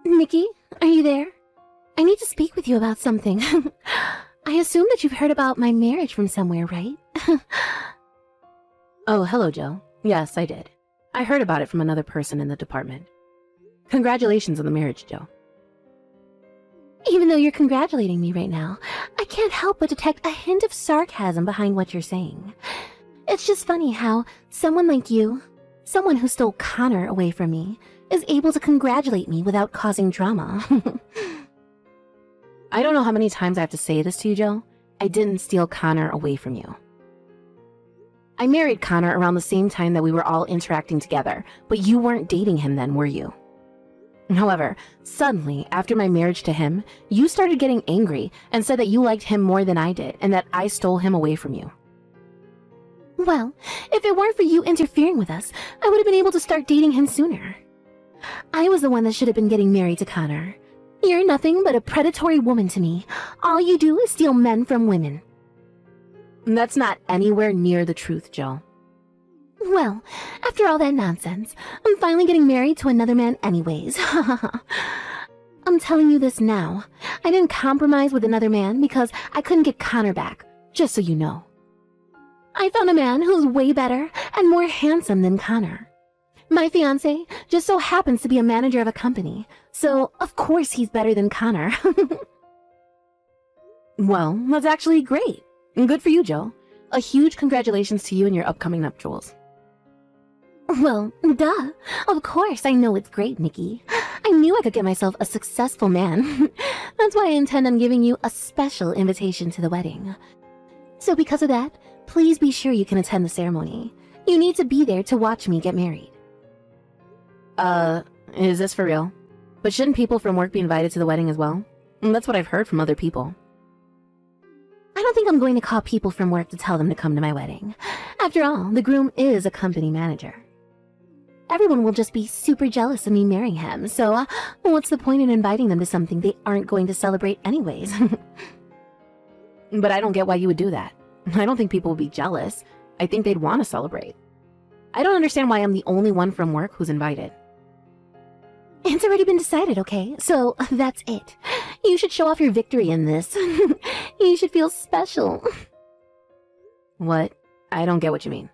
Nikki, are you there? I need to speak with you about something. I assume that you've heard about my marriage from somewhere, right? Oh, hello, Joe. Yes, I did. I heard about it from another person in the department. Congratulations on the marriage, Joe. Even though you're congratulating me right now, I can't help but detect a hint of sarcasm behind what you're saying. It's just funny how someone like you, someone who stole Connor away from me, is able to congratulate me without causing drama. I don't know how many times I have to say this to you, Joe. I didn't steal Connor away from you. I married Connor around the same time that we were all interacting together, but you weren't dating him then, were you? However, suddenly, after my marriage to him, you started getting angry and said that you liked him more than I did and that I stole him away from you. Well, if it weren't for you interfering with us, I would have been able to start dating him sooner. I was the one that should have been getting married to Connor. You're nothing but a predatory woman to me. All you do is steal men from women. That's not anywhere near the truth, Joe. Well, after all that nonsense, I'm finally getting married to another man anyways. I'm telling you this now. I didn't compromise with another man because I couldn't get Connor back, just so you know. I found a man who's way better and more handsome than Connor. My fiancé just so happens to be a manager of a company, so of course he's better than Connor. Well, that's actually great. Good for you, Joe. A huge congratulations to you and your upcoming nuptials. Well, duh. Of course I know it's great, Nikki. I knew I could get myself a successful man. That's why I intend on giving you a special invitation to the wedding. So because of that, please be sure you can attend the ceremony. You need to be there to watch me get married. Is this for real? But shouldn't people from work be invited to the wedding as well? That's what I've heard from other people. I don't think I'm going to call people from work to tell them to come to my wedding. After all, the groom is a company manager. Everyone will just be super jealous of me marrying him, so what's the point in inviting them to something they aren't going to celebrate anyways? But I don't get why you would do that. I don't think people would be jealous. I think they'd want to celebrate. I don't understand why I'm the only one from work who's invited. It's already been decided, okay? So that's it. You should show off your victory in this. You should feel special. What? I don't get what you mean.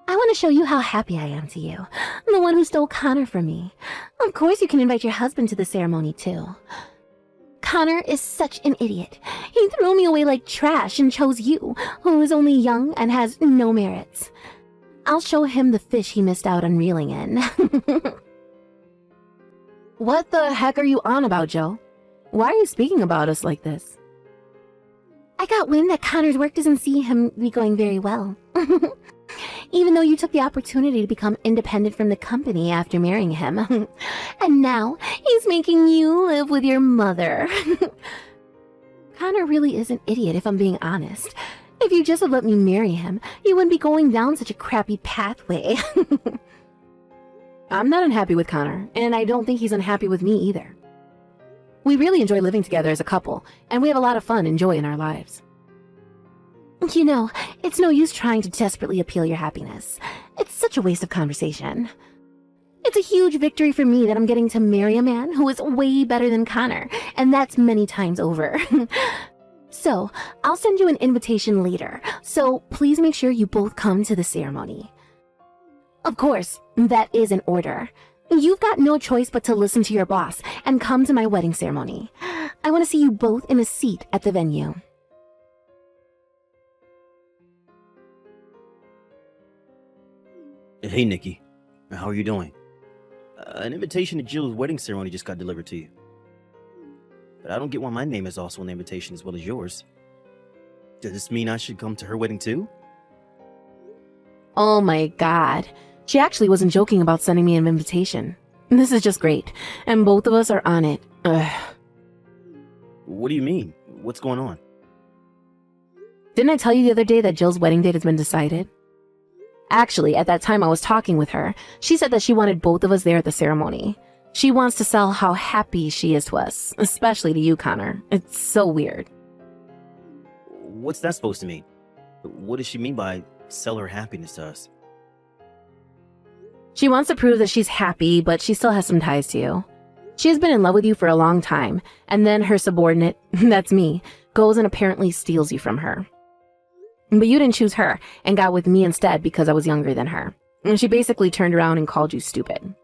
I want to show you how happy I am to you. The one who stole Connor from me. Of course you can invite your husband to the ceremony too. Connor is such an idiot. He threw me away like trash and chose you, who is only young and has no merits. I'll show him the fish he missed out on reeling in. What the heck are you on about, Joe? Why are you speaking about us like this? I got wind that Connor's work doesn't see him be going very well. Even though you took the opportunity to become independent from the company after marrying him. And now he's making you live with your mother. Connor really is an idiot if I'm being honest. If you just had let me marry him, you wouldn't be going down such a crappy pathway. I'm not unhappy with Connor, and I don't think he's unhappy with me either. We really enjoy living together as a couple, and we have a lot of fun and joy in our lives. You know, it's no use trying to desperately appeal your happiness. It's such a waste of conversation. It's a huge victory for me that I'm getting to marry a man who is way better than Connor, and that's many times over. So, I'll send you an invitation later, so please make sure you both come to the ceremony. Of course, that is an order. You've got no choice but to listen to your boss and come to my wedding ceremony. I want to see you both in a seat at the venue. Hey, Nikki. How are you doing? An invitation to Jill's wedding ceremony just got delivered to you. But I don't get why my name is also on the invitation as well as yours. Does this mean I should come to her wedding too? Oh my god. She actually wasn't joking about sending me an invitation. This is just great, and both of us are on it. Ugh. What do you mean? What's going on? Didn't I tell you the other day that Jill's wedding date has been decided? Actually, at that time I was talking with her, she said that she wanted both of us there at the ceremony. She wants to sell how happy she is to us, especially to you, Connor. It's so weird. What's that supposed to mean? What does she mean by sell her happiness to us? She wants to prove that she's happy, but she still has some ties to you. She has been in love with you for a long time, and then her subordinate, that's me, goes and apparently steals you from her. But you didn't choose her and got with me instead because I was younger than her. And she basically turned around and called you stupid.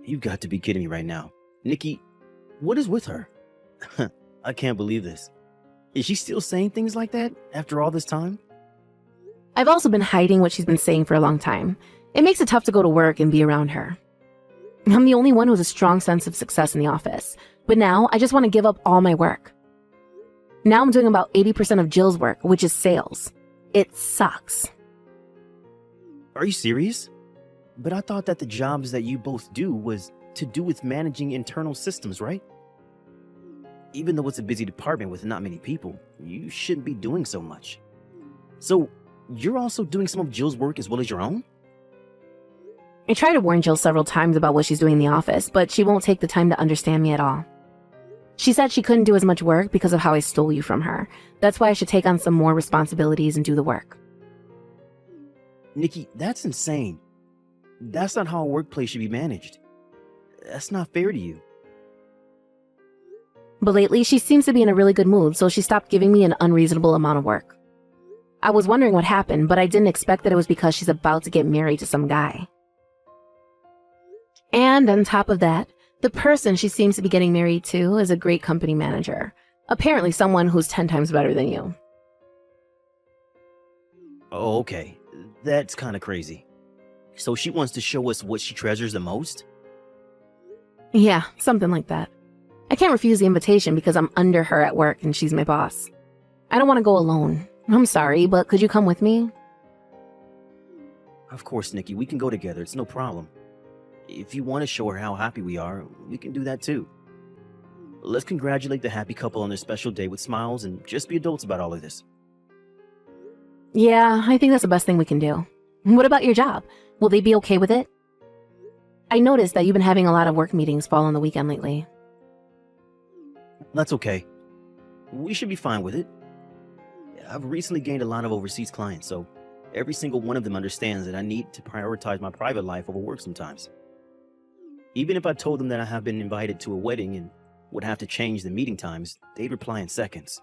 You've got to be kidding me right now. Nikki, what is with her? I can't believe this. Is she still saying things like that after all this time? I've also been hiding what she's been saying for a long time. It makes it tough to go to work and be around her. I'm the only one who has a strong sense of success in the office, but now I just want to give up all my work. Now I'm doing about 80% of Jill's work, which is sales. It sucks. Are you serious? But I thought that the jobs that you both do was to do with managing internal systems, right? Even though it's a busy department with not many people, you shouldn't be doing so much. So, you're also doing some of Jill's work as well as your own? I tried to warn Jill several times about what she's doing in the office, but she won't take the time to understand me at all. She said she couldn't do as much work because of how I stole you from her. That's why I should take on some more responsibilities and do the work. Nikki, that's insane. That's not how a workplace should be managed. That's not fair to you. But lately, she seems to be in a really good mood, so she stopped giving me an unreasonable amount of work. I was wondering what happened, but I didn't expect that it was because she's about to get married to some guy. And on top of that, the person she seems to be getting married to is a great company manager. Apparently someone who's 10 times better than you. Oh, okay. That's kind of crazy. So she wants to show us what she treasures the most? Yeah, something like that. I can't refuse the invitation because I'm under her at work and she's my boss. I don't want to go alone. I'm sorry, but could you come with me? Of course, Nikki, we can go together. It's no problem. If you want to show her how happy we are, we can do that too. Let's congratulate the happy couple on their special day with smiles and just be adults about all of this. Yeah, I think that's the best thing we can do. What about your job? Will they be okay with it? I noticed that you've been having a lot of work meetings fall on the weekend lately. That's okay. We should be fine with it. I've recently gained a lot of overseas clients, so every single one of them understands that I need to prioritize my private life over work sometimes. Even if I told them that I have been invited to a wedding and would have to change the meeting times, they'd reply in seconds.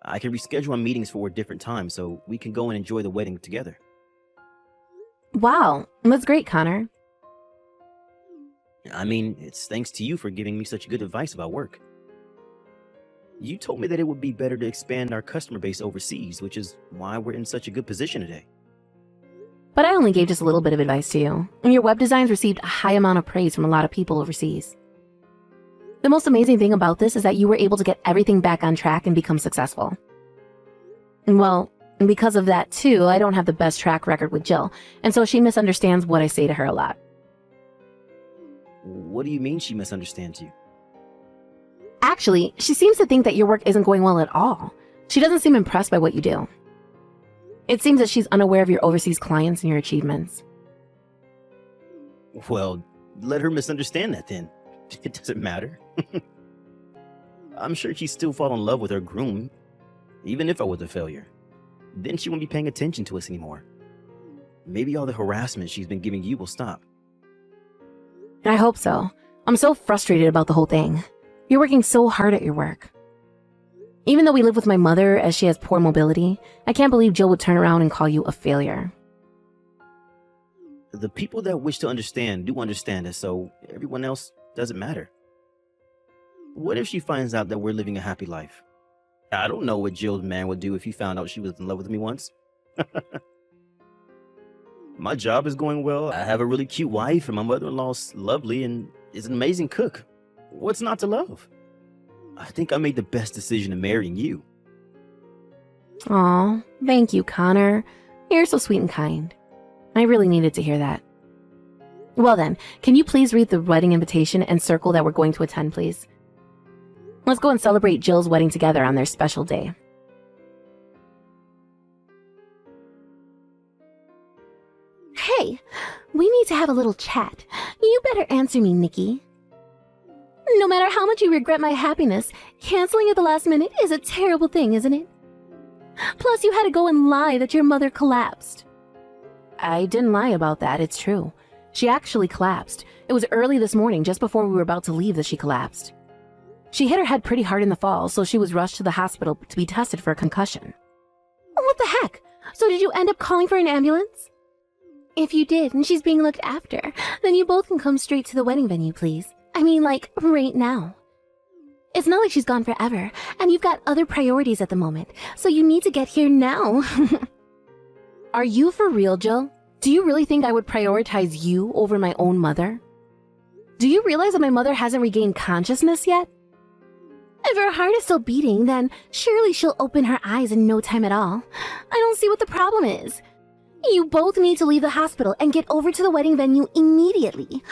I can reschedule our meetings for a different time so we can go and enjoy the wedding together. Wow, that's great, Connor. I mean, it's thanks to you for giving me such good advice about work. You told me that it would be better to expand our customer base overseas, which is why we're in such a good position today. But I only gave just a little bit of advice to you, and your web designs received a high amount of praise from a lot of people overseas. The most amazing thing about this is that you were able to get everything back on track and become successful. Well, because of that too, I don't have the best track record with Jill, and so she misunderstands what I say to her a lot. What do you mean she misunderstands you? Actually, she seems to think that your work isn't going well at all. She doesn't seem impressed by what you do. It seems that she's unaware of your overseas clients and your achievements. Well, let her misunderstand that then. It doesn't matter. I'm sure she'd still fall in love with her groom, even if I was a failure. Then she won't be paying attention to us anymore. Maybe all the harassment she's been giving you will stop. I hope so. I'm so frustrated about the whole thing. You're working so hard at your work. Even though we live with my mother as she has poor mobility, I can't believe Jill would turn around and call you a failure. The people that wish to understand do understand us, so everyone else doesn't matter. What if she finds out that we're living a happy life? I don't know what Jill's man would do if he found out she was in love with me once. My job is going well. I have a really cute wife, and my mother-in-law's lovely and is an amazing cook. What's not to love? I think I made the best decision in marrying you. Aw, thank you, Connor. You're so sweet and kind. I really needed to hear that. Well then, can you please read the wedding invitation and circle that we're going to attend, please? Let's go and celebrate Jill's wedding together on their special day. Hey, we need to have a little chat. You better answer me, Nikki. No matter how much you regret my happiness, canceling at the last minute is a terrible thing, isn't it? Plus, you had to go and lie that your mother collapsed. I didn't lie about that, it's true. She actually collapsed. It was early this morning, just before we were about to leave, that she collapsed. She hit her head pretty hard in the fall, so she was rushed to the hospital to be tested for a concussion. What the heck? So did you end up calling for an ambulance? If you did, and she's being looked after, then you both can come straight to the wedding venue, please. I mean, like, right now. It's not like she's gone forever, and you've got other priorities at the moment, so you need to get here now. Are you for real, Jill? Do you really think I would prioritize you over my own mother? Do you realize that my mother hasn't regained consciousness yet? If her heart is still beating, then surely she'll open her eyes in no time at all. I don't see what the problem is. You both need to leave the hospital and get over to the wedding venue immediately.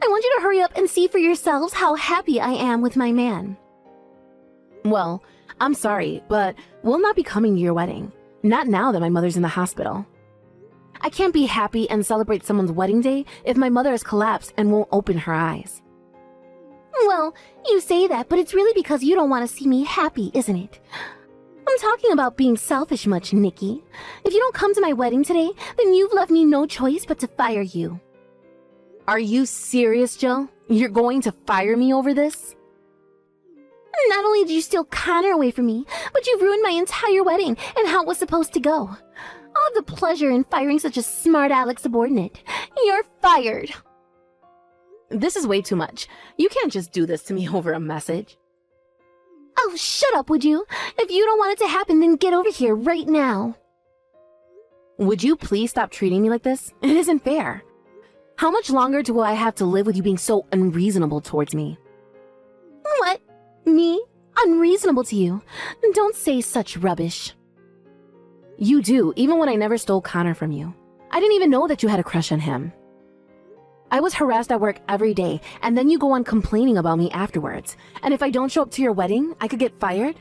I want you to hurry up and see for yourselves how happy I am with my man. Well, I'm sorry, but we'll not be coming to your wedding. Not now that my mother's in the hospital. I can't be happy and celebrate someone's wedding day if my mother has collapsed and won't open her eyes. Well, you say that, but it's really because you don't want to see me happy, isn't it? I'm talking about being selfish much, Nikki. If you don't come to my wedding today, then you've left me no choice but to fire you. Are you serious, Jill? You're going to fire me over this? Not only did you steal Connor away from me, but you've ruined my entire wedding and how it was supposed to go. All of the pleasure in firing such a smart aleck subordinate. You're fired. This is way too much. You can't just do this to me over a message. Oh, shut up, would you? If you don't want it to happen, then get over here right now. Would you please stop treating me like this? It isn't fair. How much longer do I have to live with you being so unreasonable towards me? What? Me? Unreasonable to you? Don't say such rubbish. You do, even when I never stole Connor from you. I didn't even know that you had a crush on him. I was harassed at work every day, and then you go on complaining about me afterwards. And if I don't show up to your wedding, I could get fired?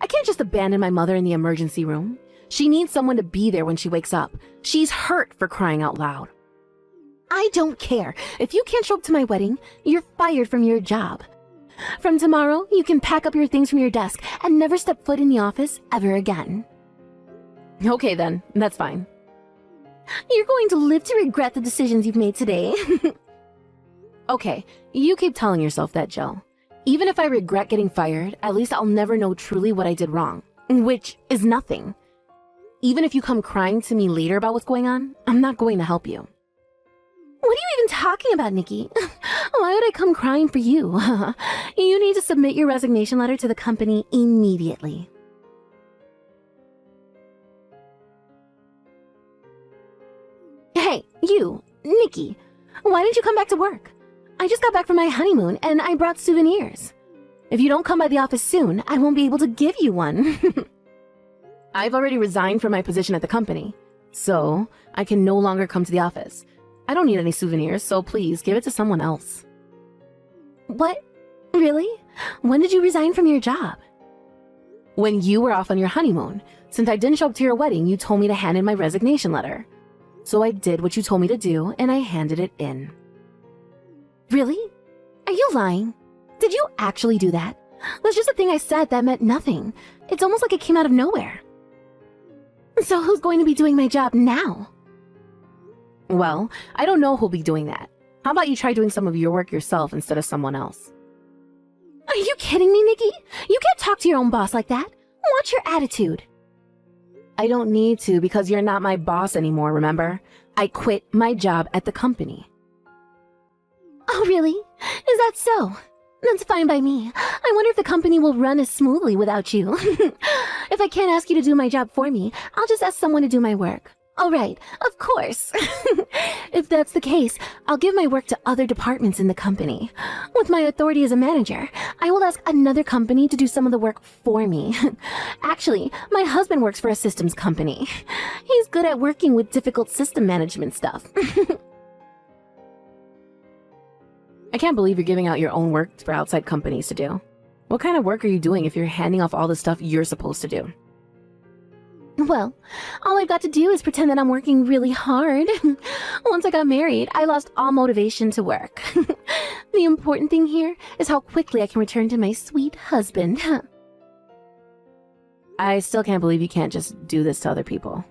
I can't just abandon my mother in the emergency room. She needs someone to be there when she wakes up. She's hurt, for crying out loud. I don't care. If you can't show up to my wedding, you're fired from your job. From tomorrow, you can pack up your things from your desk and never step foot in the office ever again. Okay then, that's fine. You're going to live to regret the decisions you've made today. Okay, you keep telling yourself that, Jill. Even if I regret getting fired, at least I'll never know truly what I did wrong, which is nothing. Even if you come crying to me later about what's going on, I'm not going to help you. What are you even talking about, Nikki? Why would I come crying for you? You need to submit your resignation letter to the company immediately. Hey, you, Nikki, why didn't you come back to work? I just got back from my honeymoon and I brought souvenirs. If you don't come by the office soon, I won't be able to give you one. I've already resigned from my position at the company, so I can no longer come to the office. I don't need any souvenirs, so please give it to someone else. What? Really? When did you resign from your job? When you were off on your honeymoon. Since I didn't show up to your wedding, you told me to hand in my resignation letter. So I did what you told me to do, and I handed it in. Really? Are you lying? Did you actually do that? That's just a thing I said that meant nothing. It's almost like it came out of nowhere. So who's going to be doing my job now? Well, I don't know who'll be doing that. How about you try doing some of your work yourself instead of someone else? Are you kidding me, Nikki? You can't talk to your own boss like that. Watch your attitude. I don't need to because you're not my boss anymore, remember? I quit my job at the company. Oh, really? Is that so? That's fine by me. I wonder if the company will run as smoothly without you. If I can't ask you to do my job for me, I'll just ask someone to do my work. All right, of course. If that's the case, I'll give my work to other departments in the company. With my authority as a manager, I will ask another company to do some of the work for me. Actually, my husband works for a systems company. He's good at working with difficult system management stuff. I can't believe you're giving out your own work for outside companies to do. What kind of work are you doing if you're handing off all the stuff you're supposed to do? Well, all I've got to do is pretend that I'm working really hard. Once I got married, I lost all motivation to work. The important thing here is how quickly I can return to my sweet husband. I still can't believe you can't just do this to other people.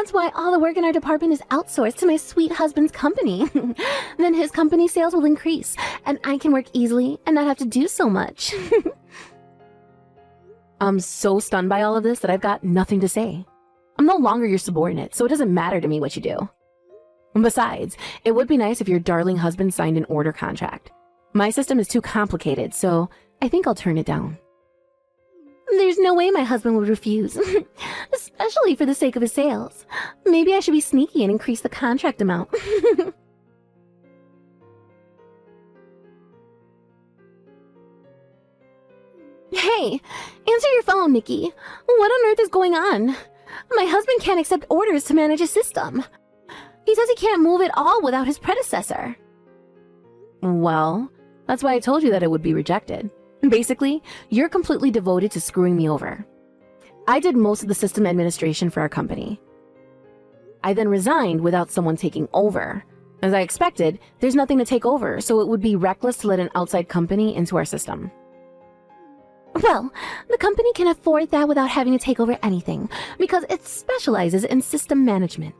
That's why all the work in our department is outsourced to my sweet husband's company. Then his company sales will increase, and I can work easily and not have to do so much. I'm so stunned by all of this that I've got nothing to say. I'm no longer your subordinate, so it doesn't matter to me what you do. And besides, it would be nice if your darling husband signed an order contract. My system is too complicated, so I think I'll turn it down. There's no way my husband would refuse, especially for the sake of his sales. Maybe I should be sneaky and increase the contract amount. Hey, answer your phone, Nikki. What on earth is going on? My husband can't accept orders to manage a system. He says he can't move at all without his predecessor. Well, that's why I told you that it would be rejected. Basically, you're completely devoted to screwing me over. I did most of the system administration for our company. I then resigned without someone taking over. As I expected, there's nothing to take over, so it would be reckless to let an outside company into our system. Well, the company can afford that without having to take over anything, because it specializes in system management.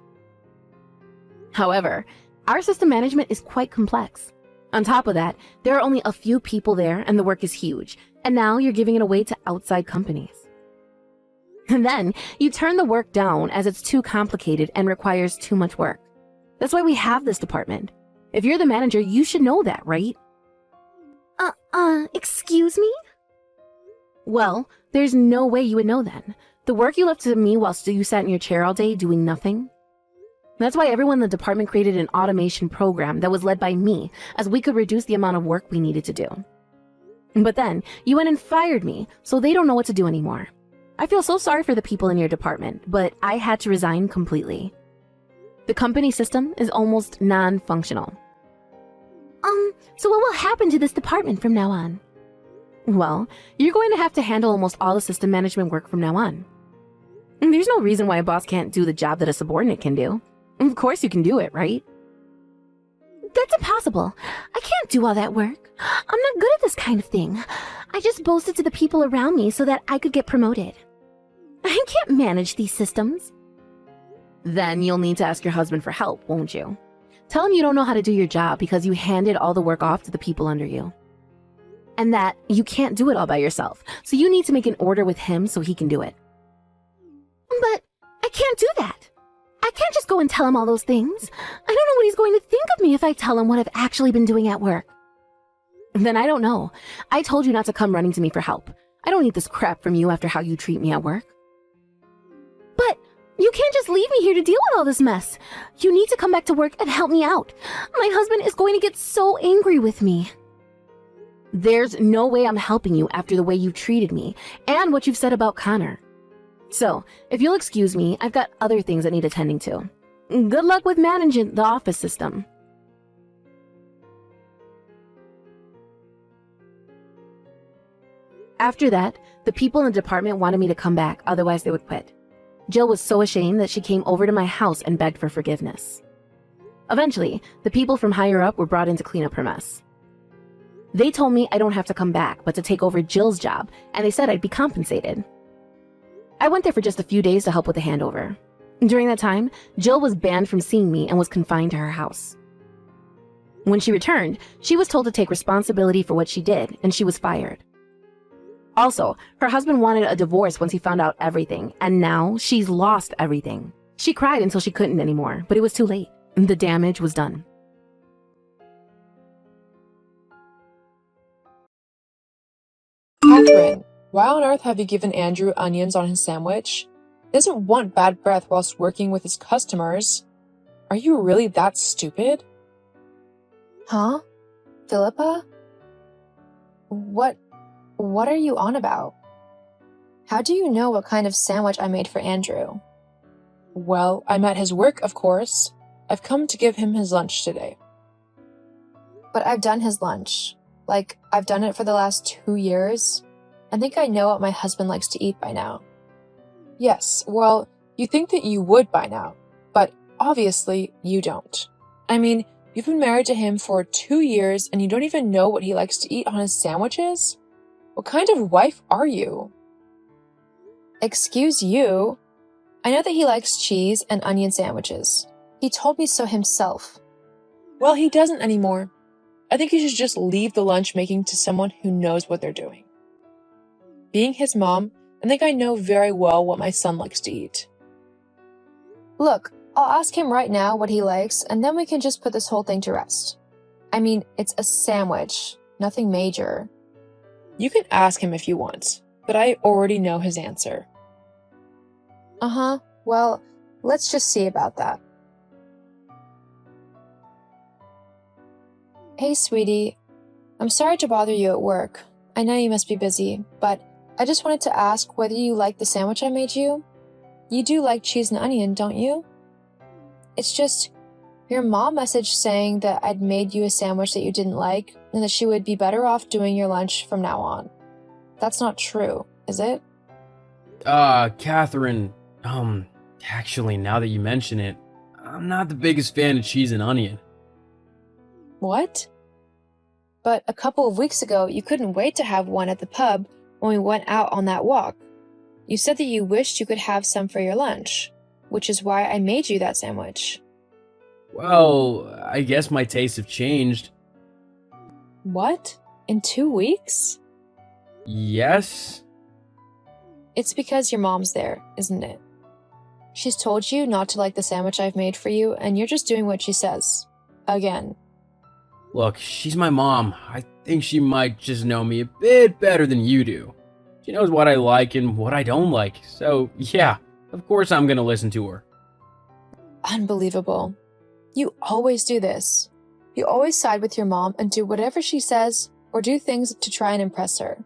However, our system management is quite complex. On top of that, there are only a few people there and the work is huge, and now you're giving it away to outside companies. And then you turn the work down as it's too complicated and requires too much work. That's why we have this department. If you're the manager, you should know that, right? Excuse me? Well, there's no way you would know then. The work you left to me whilst you sat in your chair all day doing nothing. That's why everyone in the department created an automation program that was led by me, as we could reduce the amount of work we needed to do. But then, you went and fired me, so they don't know what to do anymore. I feel so sorry for the people in your department, but I had to resign completely. The company system is almost non-functional. So what will happen to this department from now on? Well, you're going to have to handle almost all the system management work from now on. There's no reason why a boss can't do the job that a subordinate can do. Of course you can do it, right? That's impossible. I can't do all that work. I'm not good at this kind of thing. I just boasted to the people around me so that I could get promoted. I can't manage these systems. Then you'll need to ask your husband for help, won't you? Tell him you don't know how to do your job because you handed all the work off to the people under you. And that you can't do it all by yourself, so you need to make an order with him so he can do it. But I can't do that. I can't just go and tell him all those things. I don't know what he's going to think of me if I tell him what I've actually been doing at work. Then I don't know. I told you not to come running to me for help. I don't need this crap from you after how you treat me at work. But you can't just leave me here to deal with all this mess. You need to come back to work and help me out. My husband is going to get so angry with me. There's no way I'm helping you after the way you treated me and what you've said about Connor. So, if you'll excuse me, I've got other things that need attending to. Good luck with managing the office system. After that, the people in the department wanted me to come back, otherwise they would quit. Jill was so ashamed that she came over to my house and begged for forgiveness. Eventually, the people from higher up were brought in to clean up her mess. They told me I don't have to come back, but to take over Jill's job, and they said I'd be compensated. I went there for just a few days to help with the handover. During that time, Jill was banned from seeing me and was confined to her house. When she returned, she was told to take responsibility for what she did, and she was fired. Also, her husband wanted a divorce once he found out everything, and now she's lost everything. She cried until she couldn't anymore, but it was too late. The damage was done. Catherine, why on earth have you given Andrew onions on his sandwich? He doesn't want bad breath whilst working with his customers. Are you really that stupid? Huh? Philippa? What are you on about? How do you know what kind of sandwich I made for Andrew? Well, I'm at his work, of course. I've come to give him his lunch today. But I've done his lunch. Like, I've done it for the last 2 years. I think I know what my husband likes to eat by now. Yes, well, you think that you would by now, but obviously you don't. I mean, you've been married to him for 2 years and you don't even know what he likes to eat on his sandwiches? What kind of wife are you? Excuse you? I know that he likes cheese and onion sandwiches. He told me so himself. Well, he doesn't anymore. I think you should just leave the lunch making to someone who knows what they're doing. Being his mom, I think I know very well what my son likes to eat. Look, I'll ask him right now what he likes, and then we can just put this whole thing to rest. I mean, it's a sandwich, nothing major. You can ask him if you want, but I already know his answer. Uh-huh, well, let's just see about that. Hey, sweetie. I'm sorry to bother you at work. I know you must be busy, but I just wanted to ask whether you like the sandwich I made you. You do like cheese and onion, don't you? It's just, your mom messaged saying that I'd made you a sandwich that you didn't like, and that she would be better off doing your lunch from now on. That's not true, is it? Catherine, actually, now that you mention it, I'm not the biggest fan of cheese and onion. What? But a couple of weeks ago, you couldn't wait to have one at the pub when we went out on that walk. You said that you wished you could have some for your lunch, which is why I made you that sandwich. Well, I guess my tastes have changed. What? In 2 weeks? Yes? It's because your mom's there, isn't it? She's told you not to like the sandwich I've made for you, and you're just doing what she says. Again. Look, she's my mom. I think she might just know me a bit better than you do. She knows what I like and what I don't like, so yeah, of course I'm gonna listen to her. Unbelievable. You always do this. You always side with your mom and do whatever she says, or do things to try and impress her.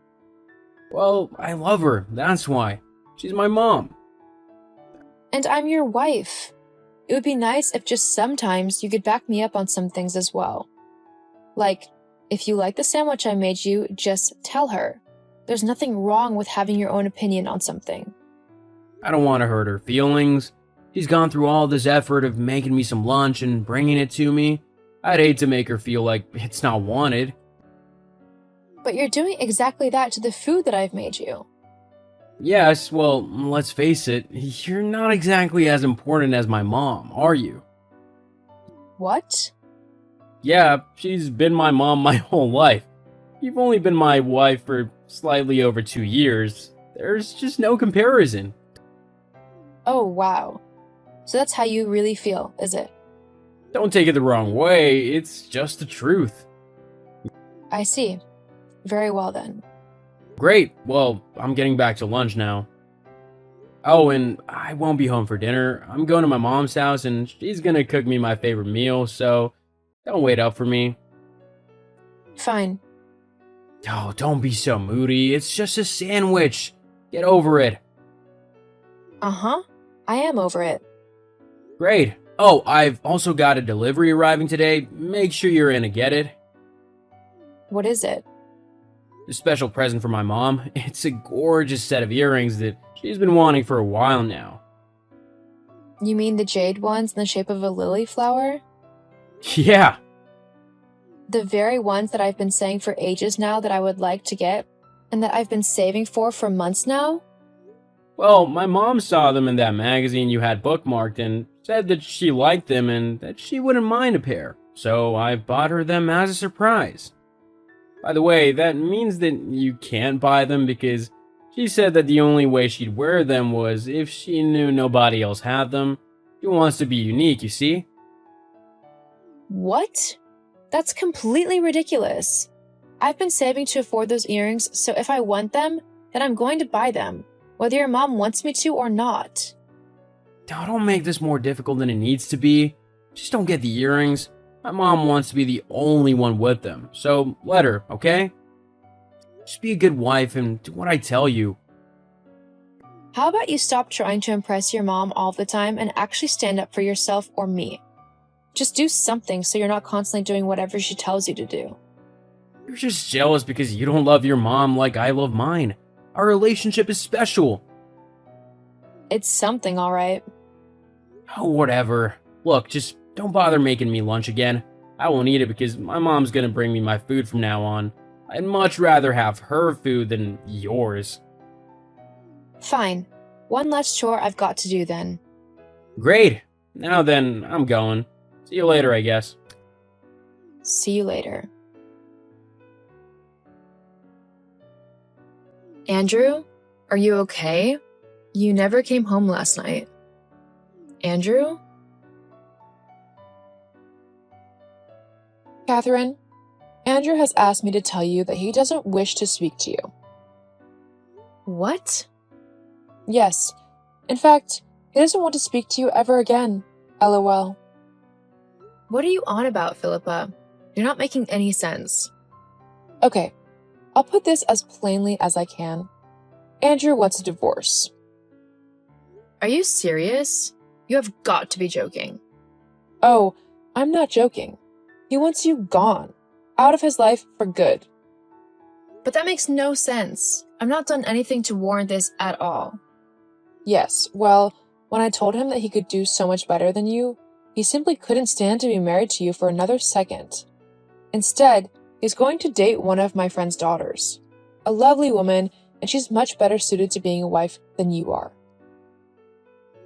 Well, I love her, that's why. She's my mom. And I'm your wife. It would be nice if just sometimes you could back me up on some things as well. Like, if you like the sandwich I made you, just tell her. There's nothing wrong with having your own opinion on something. I don't want to hurt her feelings. She's gone through all this effort of making me some lunch and bringing it to me. I'd hate to make her feel like it's not wanted. But you're doing exactly that to the food that I've made you. Yes, well, let's face it, you're not exactly as important as my mom, are you? What? Yeah, she's been my mom my whole life. You've only been my wife for slightly over 2 years. There's just no comparison. Oh, wow. So that's how you really feel, is it? Don't take it the wrong way, it's just the truth. I see. Very well then. Great, well, I'm getting back to lunch now. Oh, and I won't be home for dinner. I'm going to my mom's house and she's gonna cook me my favorite meal, so don't wait up for me. Fine. Oh, don't be so moody. It's just a sandwich. Get over it. Uh-huh. I am over it. Great. Oh, I've also got a delivery arriving today. Make sure you're in to get it. What is it? A special present for my mom. It's a gorgeous set of earrings that she's been wanting for a while now. You mean the jade ones in the shape of a lily flower? Yeah. The very ones that I've been saying for ages now that I would like to get, and that I've been saving for months now? Well, my mom saw them in that magazine you had bookmarked and said that she liked them and that she wouldn't mind a pair. So I bought her them as a surprise. By the way, that means that you can't buy them because she said that the only way she'd wear them was if she knew nobody else had them. She wants to be unique, you see? What? That's completely ridiculous. I've been saving to afford those earrings, so if I want them, then I'm going to buy them, whether your mom wants me to or not. Now, don't make this more difficult than it needs to be. Just don't get the earrings. My mom wants to be the only one with them, so let her, okay? Just be a good wife and do what I tell you. How about you stop trying to impress your mom all the time and actually stand up for yourself or me? Just do something so you're not constantly doing whatever she tells you to do. You're just jealous because you don't love your mom like I love mine. Our relationship is special. It's something, all right. Oh, whatever. Look, just don't bother making me lunch again. I won't eat it because my mom's gonna bring me my food from now on. I'd much rather have her food than yours. Fine. One less chore I've got to do then. Great. Now then, I'm going. See you later, I guess. See you later. Andrew, are you okay? You never came home last night. Andrew? Catherine, Andrew has asked me to tell you that he doesn't wish to speak to you. What? Yes. In fact, he doesn't want to speak to you ever again. LOL. What are you on about, Philippa? You're not making any sense. Okay, I'll put this as plainly as I can. Andrew wants a divorce. Are you serious? You have got to be joking. Oh, I'm not joking. He wants you gone. Out of his life for good. But that makes no sense. I've not done anything to warrant this at all. Yes, well, when I told him that he could do so much better than you, he simply couldn't stand to be married to you for another second. Instead, he's going to date one of my friend's daughters. A lovely woman, and she's much better suited to being a wife than you are.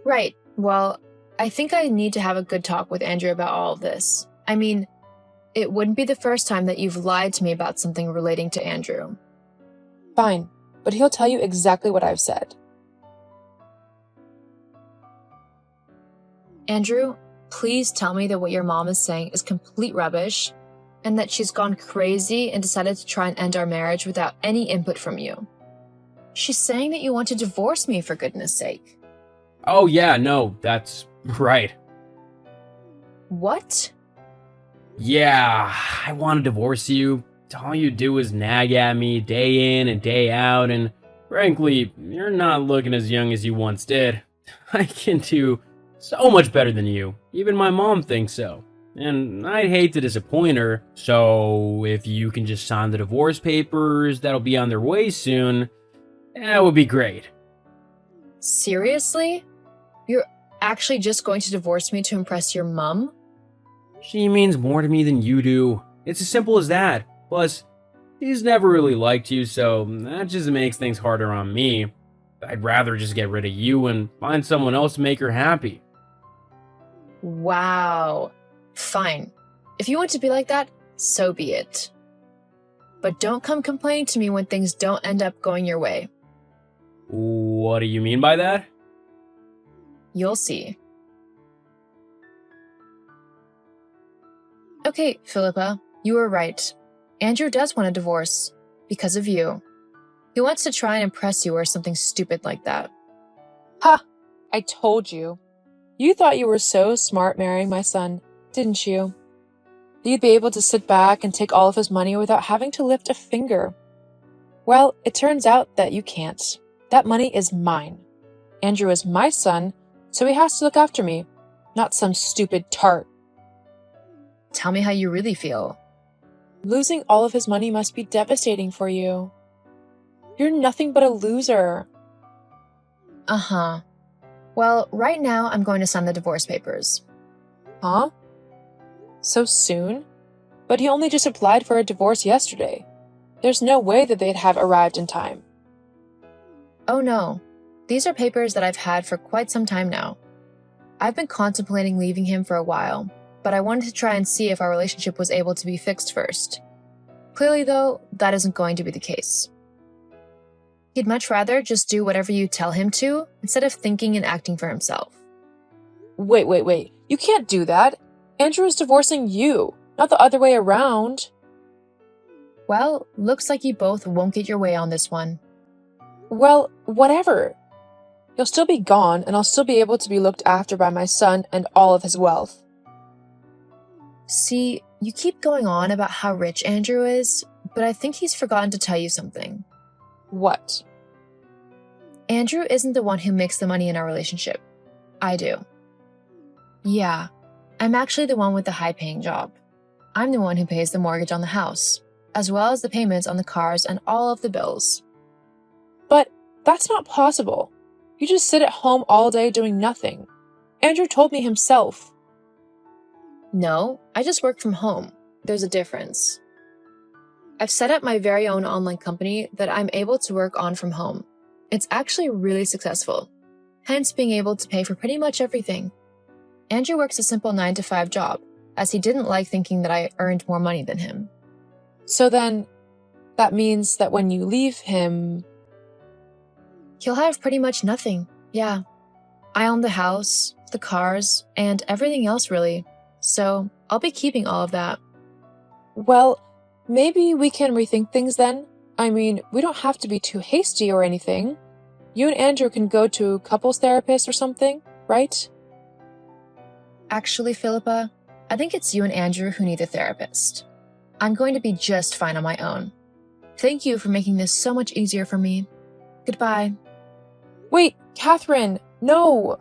Right. Well, I think I need to have a good talk with Andrew about all of this. I mean, it wouldn't be the first time that you've lied to me about something relating to Andrew. Fine, but he'll tell you exactly what I've said. Andrew, please tell me that what your mom is saying is complete rubbish and that she's gone crazy and decided to try and end our marriage without any input from you. She's saying that you want to divorce me, for goodness sake. Oh, yeah, no, that's right. What? Yeah, I want to divorce you. All you do is nag at me day in and day out, and frankly, you're not looking as young as you once did. I can do so much better than you. Even my mom thinks so. And I'd hate to disappoint her, so if you can just sign the divorce papers that'll be on their way soon, that would be great. Seriously? You're actually just going to divorce me to impress your mom? She means more to me than you do. It's as simple as that. Plus, she's never really liked you, so that just makes things harder on me. I'd rather just get rid of you and find someone else to make her happy. Wow. Fine. If you want to be like that, so be it. But don't come complaining to me when things don't end up going your way. What do you mean by that? You'll see. Okay, Philippa, you were right. Andrew does want a divorce. Because of you. He wants to try and impress you or something stupid like that. Ha! I told you. You thought you were so smart marrying my son, didn't you? You'd be able to sit back and take all of his money without having to lift a finger. Well, it turns out that you can't. That money is mine. Andrew is my son, so he has to look after me, not some stupid tart. Tell me how you really feel. Losing all of his money must be devastating for you. You're nothing but a loser. Uh-huh. Well, right now I'm going to sign the divorce papers. Huh? So soon? But he only just applied for a divorce yesterday. There's no way that they'd have arrived in time. Oh no. These are papers that I've had for quite some time now. I've been contemplating leaving him for a while, but I wanted to try and see if our relationship was able to be fixed first. Clearly, though, that isn't going to be the case. He'd much rather just do whatever you tell him to, instead of thinking and acting for himself. Wait. You can't do that. Andrew is divorcing you, not the other way around. Well, looks like you both won't get your way on this one. Well, whatever. You'll still be gone, and I'll still be able to be looked after by my son and all of his wealth. See, you keep going on about how rich Andrew is, but I think he's forgotten to tell you something. What? Andrew isn't the one who makes the money in our relationship. I do. Yeah, I'm actually the one with the high-paying job. I'm the one who pays the mortgage on the house, as well as the payments on the cars and all of the bills. But that's not possible. You just sit at home all day doing nothing. Andrew told me himself. No, I just work from home. There's a difference. I've set up my very own online company that I'm able to work on from home. It's actually really successful. hence being able to pay for pretty much everything. Andrew works a simple 9-to-5 job, as he didn't like thinking that I earned more money than him. So then, that means that when you leave him, He'll have pretty much nothing, yeah. I own the house, the cars, and everything else really, so I'll be keeping all of that. well, maybe we can rethink things then. I mean, we don't have to be too hasty or anything. You and Andrew can go to a couples therapist or something, right? Actually, Philippa, I think it's you and Andrew who need a therapist. I'm going to be just fine on my own. Thank you for making this so much easier for me. Goodbye. Wait, Catherine, no!